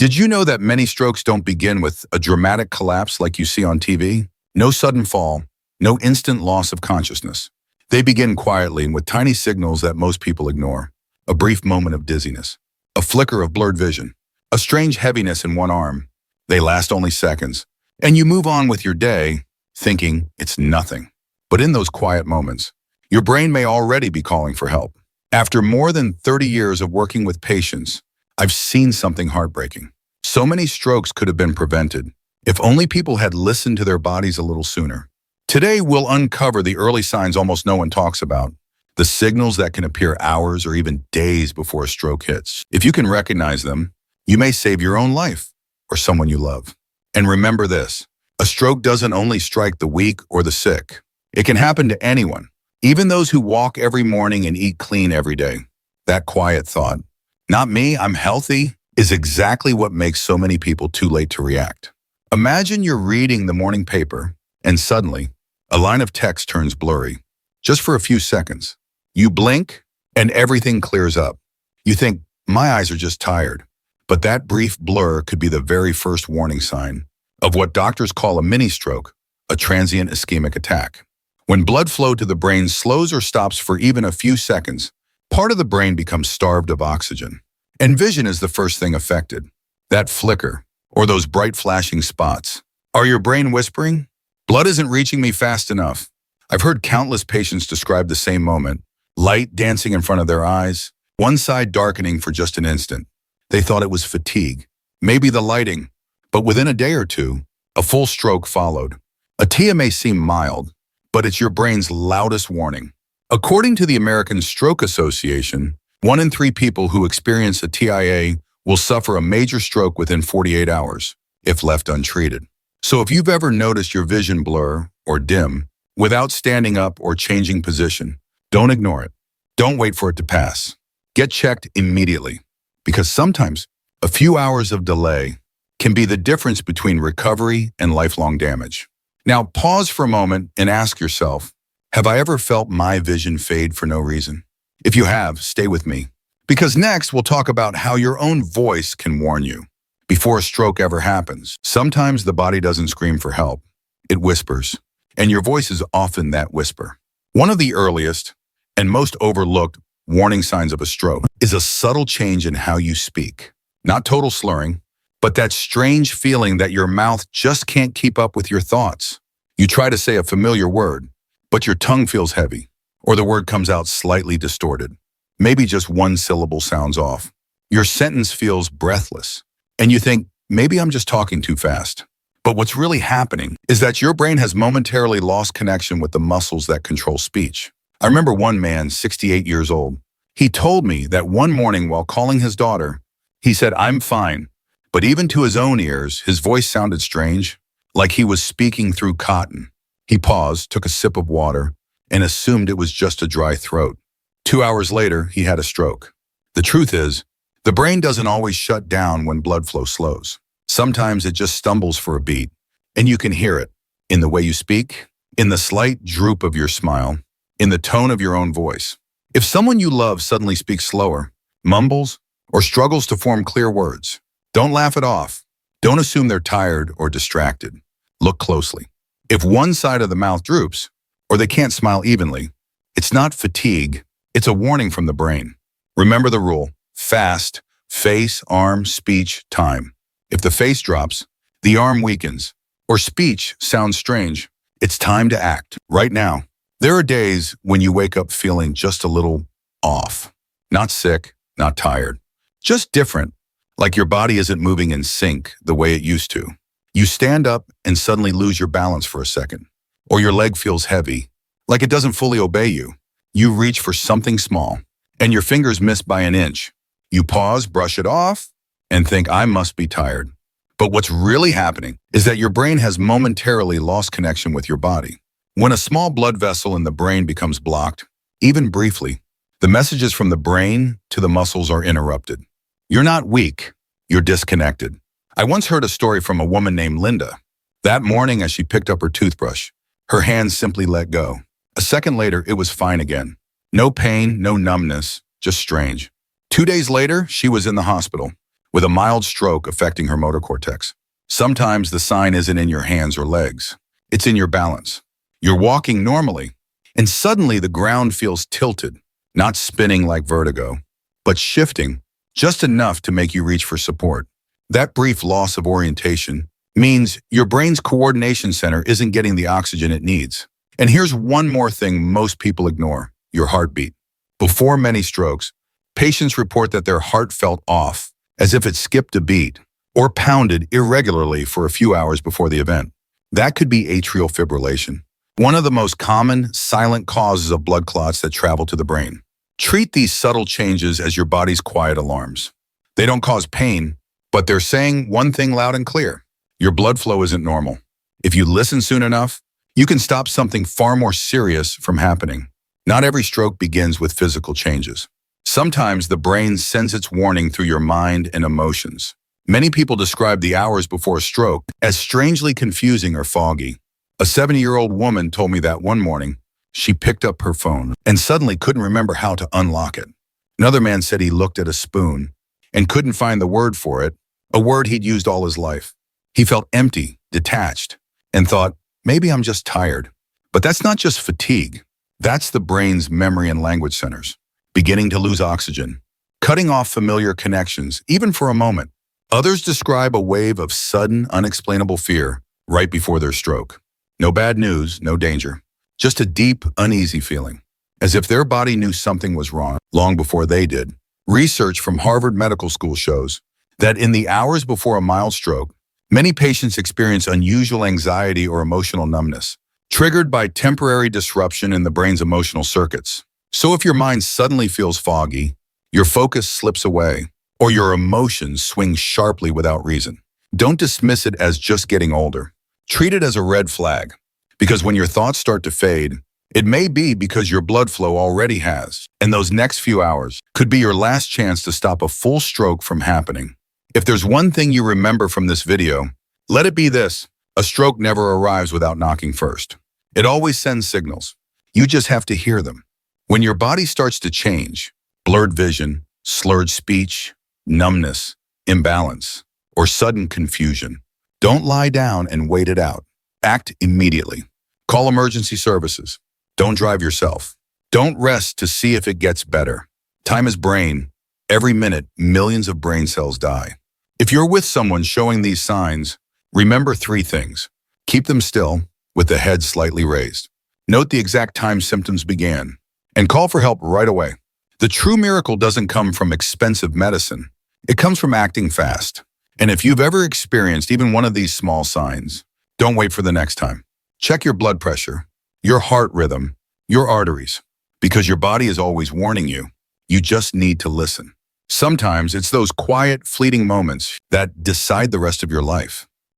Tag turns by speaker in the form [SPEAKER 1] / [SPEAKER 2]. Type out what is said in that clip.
[SPEAKER 1] Did you know that many strokes don't begin with a dramatic collapse like you see on TV? No sudden fall, no instant loss of consciousness. They begin quietly and with tiny signals that most people ignore. A brief moment of dizziness, a flicker of blurred vision, a strange heaviness in one arm. They last only seconds, and you move on with your day thinking it's nothing. But in those quiet moments, your brain may already be calling for help. After more than 30 years of working with patients, I've seen something heartbreaking. So many strokes could have been prevented if only people had listened to their bodies a little sooner. Today, we'll uncover the early signs almost no one talks about, the signals that can appear hours or even days before a stroke hits. If you can recognize them, you may save your own life or someone you love. And remember this, a stroke doesn't only strike the weak or the sick. It can happen to anyone, even those who walk every morning and eat clean every day. That quiet thought, "Not me, I'm healthy," is exactly what makes so many people too late to react. Imagine you're reading the morning paper and suddenly a line of text turns blurry. Just for a few seconds. You blink and everything clears up. You think, my eyes are just tired. But that brief blur could be the very first warning sign of what doctors call a mini stroke, a transient ischemic attack. When blood flow to the brain slows or stops for even a few seconds, part of the brain becomes starved of oxygen. And vision is the first thing affected. That flicker, or those bright flashing spots. Are your brain whispering? Blood isn't reaching me fast enough. I've heard countless patients describe the same moment. Light dancing in front of their eyes, one side darkening for just an instant. They thought it was fatigue, maybe the lighting. But within a day or two, a full stroke followed. A TIA may seem mild, but it's your brain's loudest warning. According to the American Stroke Association, 1 in 3 people who experience a TIA will suffer a major stroke within 48 hours, if left untreated. So if you've ever noticed your vision blur or dim without standing up or changing position, don't ignore it. Don't wait for it to pass. Get checked immediately, because sometimes a few hours of delay can be the difference between recovery and lifelong damage. Now pause for a moment and ask yourself, have I ever felt my vision fade for no reason? If you have, stay with me. Because next we'll talk about how your own voice can warn you before a stroke ever happens. Sometimes the body doesn't scream for help. It whispers, and your voice is often that whisper. One of the earliest and most overlooked warning signs of a stroke is a subtle change in how you speak. Not total slurring, but that strange feeling that your mouth just can't keep up with your thoughts. You try to say a familiar word, but your tongue feels heavy, or the word comes out slightly distorted. Maybe just one syllable sounds off. Your sentence feels breathless, and you think, maybe I'm just talking too fast. But what's really happening is that your brain has momentarily lost connection with the muscles that control speech. I remember one man, 68 years old. He told me that one morning while calling his daughter, he said, "I'm fine." But even to his own ears, his voice sounded strange, like he was speaking through cotton. He paused, took a sip of water, and assumed it was just a dry throat. 2 hours later, he had a stroke. The truth is, the brain doesn't always shut down when blood flow slows. Sometimes it just stumbles for a beat, and you can hear it in the way you speak, in the slight droop of your smile, in the tone of your own voice. If someone you love suddenly speaks slower, mumbles, or struggles to form clear words, don't laugh it off. Don't assume they're tired or distracted. Look closely. If one side of the mouth droops, or they can't smile evenly, it's not fatigue, it's a warning from the brain. Remember the rule, fast, face, arm, speech, time. If the face drops, the arm weakens, or speech sounds strange, it's time to act, right now. There are days when you wake up feeling just a little off. Not sick, not tired. Just different, like your body isn't moving in sync the way it used to. You stand up and suddenly lose your balance for a second. Or your leg feels heavy, like it doesn't fully obey you. You reach for something small, and your fingers miss by an inch. You pause, brush it off, and think, I must be tired. But what's really happening is that your brain has momentarily lost connection with your body. When a small blood vessel in the brain becomes blocked, even briefly, the messages from the brain to the muscles are interrupted. You're not weak, you're disconnected. I once heard a story from a woman named Linda. That morning as she picked up her toothbrush, her hands simply let go. A second later, it was fine again. No pain, no numbness, just strange. 2 days later, she was in the hospital with a mild stroke affecting her motor cortex. Sometimes the sign isn't in your hands or legs. It's in your balance. You're walking normally, and suddenly the ground feels tilted, not spinning like vertigo, but shifting just enough to make you reach for support. That brief loss of orientation means your brain's coordination center isn't getting the oxygen it needs. And here's one more thing most people ignore: your heartbeat. Before many strokes, patients report that their heart felt off, as if it skipped a beat, or pounded irregularly for a few hours before the event. That could be atrial fibrillation, one of the most common silent causes of blood clots that travel to the brain. Treat these subtle changes as your body's quiet alarms. They don't cause pain, but they're saying one thing loud and clear: your blood flow isn't normal. If you listen soon enough, you can stop something far more serious from happening. Not every stroke begins with physical changes. Sometimes the brain sends its warning through your mind and emotions. Many people describe the hours before a stroke as strangely confusing or foggy. A 70-year-old woman told me that one morning she picked up her phone and suddenly couldn't remember how to unlock it. Another man said he looked at a spoon and couldn't find the word for it, a word he'd used all his life. He felt empty, detached, and thought, maybe I'm just tired. But that's not just fatigue. That's the brain's memory and language centers beginning to lose oxygen, cutting off familiar connections, even for a moment. Others describe a wave of sudden, unexplainable fear right before their stroke. No bad news, no danger. Just a deep, uneasy feeling, as if their body knew something was wrong long before they did. Research from Harvard Medical School shows that in the hours before a mild stroke, many patients experience unusual anxiety or emotional numbness, triggered by temporary disruption in the brain's emotional circuits. So if your mind suddenly feels foggy, your focus slips away, or your emotions swing sharply without reason, don't dismiss it as just getting older. Treat it as a red flag, because when your thoughts start to fade, it may be because your blood flow already has, and those next few hours could be your last chance to stop a full stroke from happening. If there's one thing you remember from this video, let it be this: a stroke never arrives without knocking first. It always sends signals. You just have to hear them. When your body starts to change, blurred vision, slurred speech, numbness, imbalance, or sudden confusion, don't lie down and wait it out. Act immediately. Call emergency services. Don't drive yourself. Don't rest to see if it gets better. Time is brain. Every minute, millions of brain cells die. If you're with someone showing these signs, remember 3 things. Keep them still, with the head slightly raised. Note the exact time symptoms began, and call for help right away. The true miracle doesn't come from expensive medicine. It comes from acting fast. And if you've ever experienced even one of these small signs, don't wait for the next time. Check your blood pressure, your heart rhythm, your arteries, because your body is always warning you. You just need to listen. Sometimes it's those quiet, fleeting moments that decide the rest of your life.